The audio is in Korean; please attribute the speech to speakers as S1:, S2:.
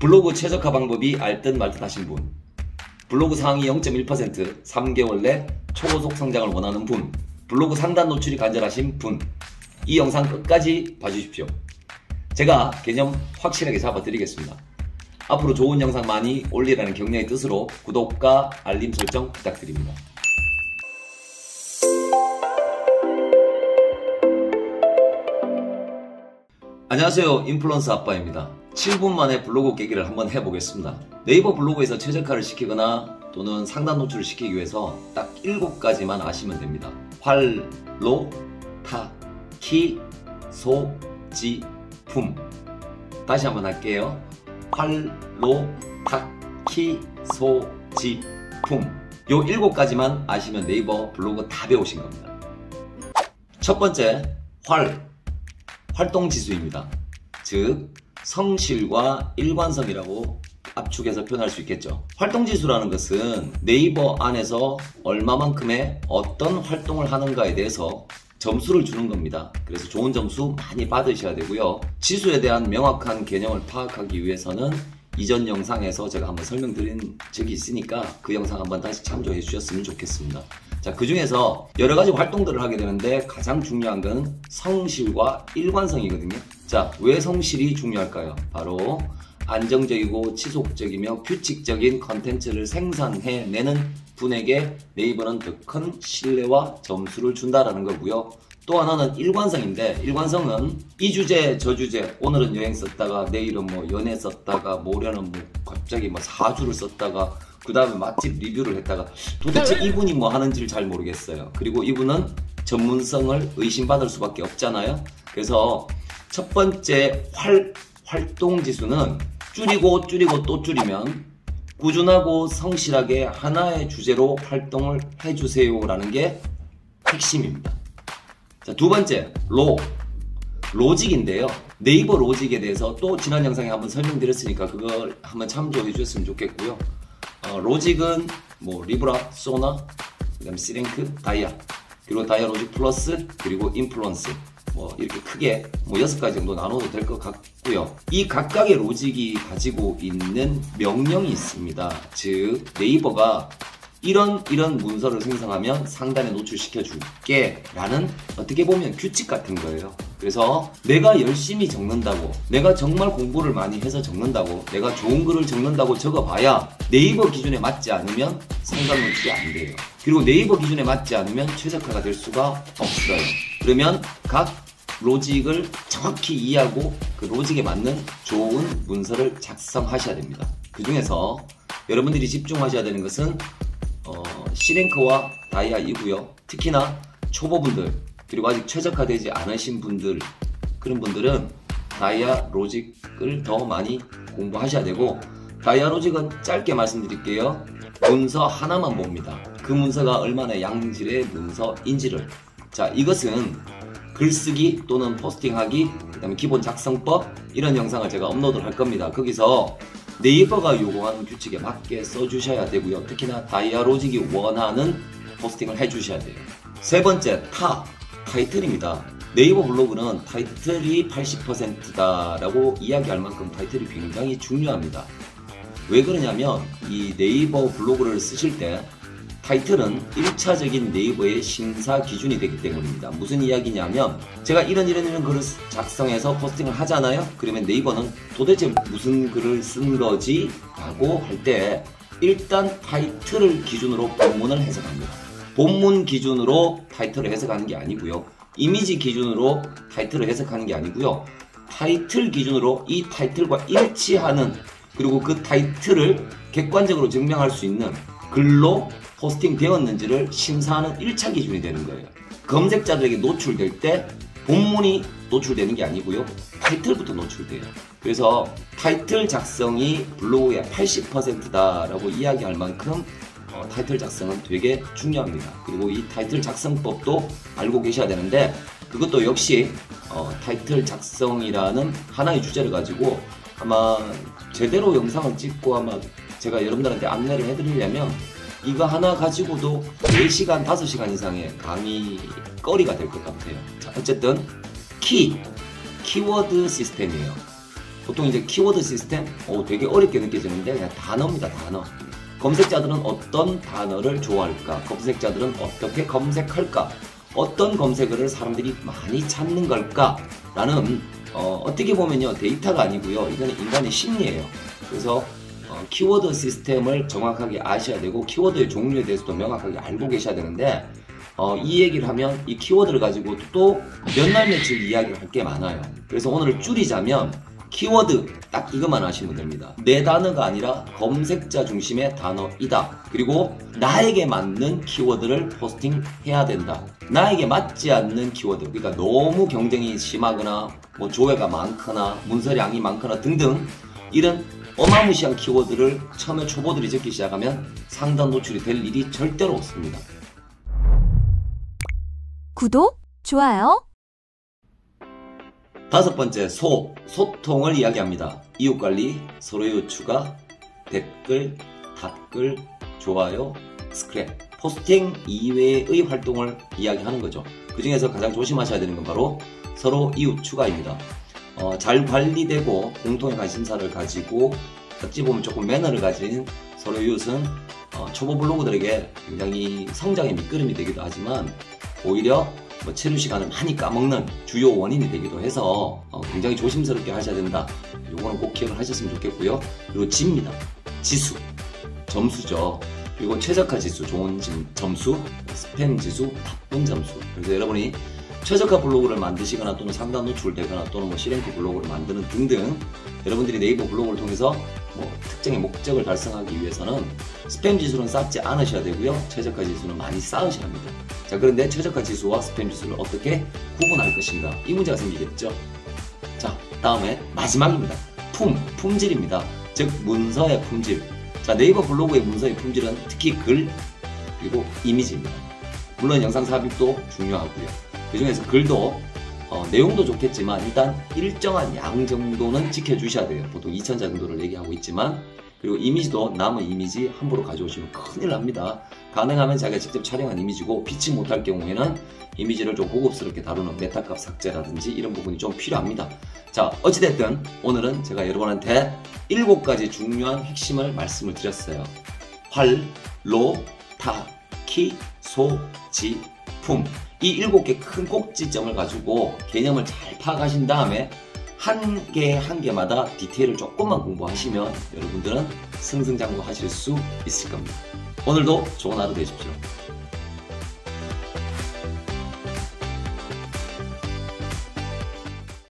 S1: 블로그 최적화 방법이 알듯 말듯 하신 분, 블로그 상위 0.1% 3개월 내 초고속 성장을 원하는 분, 블로그 상단 노출이 간절하신 분, 이 영상 끝까지 봐주십시오. 제가 개념 확실하게 잡아드리겠습니다. 앞으로 좋은 영상 많이 올리라는 격려의 뜻으로 구독과 알림 설정 부탁드립니다. 안녕하세요, 인플루언서 아빠입니다. 7분 만에 블로그 깨기를 한번 해보겠습니다. 네이버 블로그에서 최적화를 시키거나 또는 상단 노출을 시키기 위해서 딱 7가지만 아시면 됩니다. 활로, 타, 키, 소, 지, 품. 다시 한번 할게요. 활로, 타, 키, 소, 지, 품. 요 7가지만 아시면 네이버 블로그 다 배우신 겁니다. 첫 번째, 활동지수입니다. 즉 성실과 일관성이라고 압축해서 표현할 수 있겠죠. 활동지수라는 것은 네이버 안에서 얼마만큼의 어떤 활동을 하는가에 대해서 점수를 주는 겁니다. 그래서 좋은 점수 많이 받으셔야 되고요. 지수에 대한 명확한 개념을 파악하기 위해서는 이전 영상에서 제가 한번 설명드린 적이 있으니까 그 영상 한번 다시 참조해 주셨으면 좋겠습니다. 자, 그 중에서 여러 가지 활동들을 하게 되는데 가장 중요한 건 성실과 일관성이거든요. 자, 왜 성실이 중요할까요? 바로 안정적이고 지속적이며 규칙적인 컨텐츠를 생산해내는 분에게 네이버는 더 큰 신뢰와 점수를 준다라는 거고요. 또 하나는 일관성인데, 일관성은 이 주제 저 주제, 오늘은 여행 썼다가 내일은 뭐 연애 썼다가 모레는 뭐 갑자기 뭐 사주를 썼다가 그 다음에 맛집 리뷰를 했다가 도대체 이분이 뭐 하는지를 잘 모르겠어요. 그리고 이분은 전문성을 의심받을 수밖에 없잖아요. 그래서 첫 번째 활동지수는 줄이고 또 줄이면 꾸준하고 성실하게 하나의 주제로 활동을 해주세요 라는 게 핵심입니다. 자, 두 번째, 로직인데요. 네이버 로직에 대해서 또 지난 영상에 한번 설명드렸으니까 그걸 한번 참조해 주셨으면 좋겠고요. 로직은 뭐 리브라, 소나, 그 다음에 C랭크, 다이아, 그리고 다이아 로직 플러스, 그리고 인플루언스, 뭐 이렇게 크게 뭐 6가지 정도 나눠도 될 것 같고요. 이 각각의 로직이 가지고 있는 명령이 있습니다. 즉 네이버가 이런 문서를 생성하면 상단에 노출시켜 줄게 라는 어떻게 보면 규칙 같은 거예요. 그래서 내가 열심히 적는다고, 내가 정말 공부를 많이 해서 적는다고, 내가 좋은 글을 적는다고 적어봐야 네이버 기준에 맞지 않으면 상단 노출이 안 돼요. 그리고 네이버 기준에 맞지 않으면 최적화가 될 수가 없어요. 그러면 각 로직을 정확히 이해하고 그 로직에 맞는 좋은 문서를 작성하셔야 됩니다. 그 중에서 여러분들이 집중하셔야 되는 것은 C랭크와 다이아이고요. 특히나 초보분들, 그리고 아직 최적화되지 않으신 분들, 그런 분들은 다이아 로직을 더 많이 공부하셔야 되고, 다이아 로직은 짧게 말씀드릴게요. 문서 하나만 봅니다. 그 문서가 얼마나 양질의 문서인지를. 자, 이것은 글쓰기 또는 포스팅하기, 그 다음에 기본 작성법, 이런 영상을 제가 업로드를 할 겁니다. 거기서 네이버가 요구하는 규칙에 맞게 써주셔야 되고요. 특히나 다이아 로직이 원하는 포스팅을 해주셔야 돼요. 세 번째, 타이틀입니다. 네이버 블로그는 타이틀이 80%다라고 이야기할 만큼 타이틀이 굉장히 중요합니다. 왜 그러냐면 이 네이버 블로그를 쓰실 때 타이틀은 1차적인 네이버의 심사 기준이 되기 때문입니다. 무슨 이야기냐면 제가 이런 글을 작성해서 포스팅을 하잖아요. 그러면 네이버는 도대체 무슨 글을 쓴 거지? 라고 할 때 일단 타이틀을 기준으로 본문을 해석합니다. 본문 기준으로 타이틀을 해석하는 게 아니고요. 이미지 기준으로 타이틀을 해석하는 게 아니고요. 타이틀 기준으로 이 타이틀과 일치하는, 그리고 그 타이틀을 객관적으로 증명할 수 있는 글로 포스팅 되었는지를 심사하는 1차 기준이 되는 거예요. 검색자들에게 노출될 때 본문이 노출되는 게 아니고요. 타이틀부터 노출돼요. 그래서 타이틀 작성이 블로그의 80%다라고 이야기할 만큼 타이틀 작성은 되게 중요합니다. 그리고 이 타이틀 작성법도 알고 계셔야 되는데, 그것도 역시 타이틀 작성이라는 하나의 주제를 가지고 아마 제대로 영상을 찍고 아마 제가 여러분들한테 안내를 해드리려면 이거 하나 가지고도 4시간, 5시간 이상의 강의 거리가 될 것 같아요. 자, 어쨌든 키워드 시스템이에요. 보통 이제 키워드 시스템, 되게 어렵게 느껴지는데 그냥 단어입니다, 단어. 검색자들은 어떤 단어를 좋아할까? 검색자들은 어떻게 검색할까? 어떤 검색어를 사람들이 많이 찾는 걸까? 라는 어떻게 보면요, 데이터가 아니고요, 이거는 인간의 심리예요. 그래서 키워드 시스템을 정확하게 아셔야 되고 키워드의 종류에 대해서도 명확하게 알고 계셔야 되는데 이 얘기를 하면 이 키워드를 가지고 또 몇 날 며칠 이야기를 할 게 많아요. 그래서 오늘 줄이자면 키워드 딱 이것만 아시면 됩니다. 내 단어가 아니라 검색자 중심의 단어이다. 그리고 나에게 맞는 키워드를 포스팅해야 된다. 나에게 맞지 않는 키워드, 그러니까 너무 경쟁이 심하거나 뭐 조회가 많거나 문서량이 많거나 등등 이런 어마무시한 키워드를 처음에 초보들이 적기 시작하면 상단 노출이 될 일이 절대로 없습니다.
S2: 구독, 좋아요.
S1: 다섯 번째, 소통을 이야기합니다. 이웃관리, 서로 이웃 추가, 댓글, 답글, 좋아요, 스크랩, 포스팅 이외의 활동을 이야기하는 거죠. 그 중에서 가장 조심하셔야 되는 건 바로 서로 이웃 추가입니다. 잘 관리되고 공통의 관심사를 가지고 어찌 보면 조금 매너를 가진 서로 이웃은 초보 블로거들에게 굉장히 성장의 밑거름이 되기도 하지만 오히려 체류 시간을 많이 까먹는 주요 원인이 되기도 해서 굉장히 조심스럽게 하셔야 된다. 요거는 꼭 기억을 하셨으면 좋겠고요. 그리고 지입니다. 지수, 점수죠. 그리고 최적화 지수, 좋은 점수, 스팸 지수, 나쁜 점수. 그래서 여러분이 최적화 블로그를 만드시거나 또는 상단 노출되거나 또는 뭐 C랭크 블로그를 만드는 등등 여러분들이 네이버 블로그를 통해서 특정의 목적을 달성하기 위해서는 스팸 지수는 쌓지 않으셔야 되고요. 최적화 지수는 많이 쌓으셔야 합니다. 자, 그런데 최적화 지수와 스팸 지수를 어떻게 구분할 것인가? 이 문제가 생기겠죠. 자, 다음에 마지막입니다. 품질입니다. 즉 문서의 품질. 자, 네이버 블로그의 문서의 품질은 특히 글 그리고 이미지입니다. 물론 영상 삽입도 중요하고요. 그 중에서 글도 내용도 좋겠지만 일단 일정한 양 정도는 지켜주셔야 돼요. 보통 2000자 정도를 얘기하고 있지만, 그리고 이미지도 남의 이미지 함부로 가져오시면 큰일 납니다. 가능하면 자기가 직접 촬영한 이미지고 비치 못할 경우에는 이미지를 좀 고급스럽게 다루는 메타값 삭제라든지 이런 부분이 좀 필요합니다. 자, 어찌됐든 오늘은 제가 여러분한테 7가지 중요한 핵심을 말씀을 드렸어요. 활, 로, 타, 키, 소, 지, 품. 이 7개 큰 꼭지점을 가지고 개념을 잘 파악하신 다음에 한 개 한 개마다 디테일을 조금만 공부하시면 여러분들은 승승장구하실 수 있을 겁니다. 오늘도 좋은 하루 되십시오.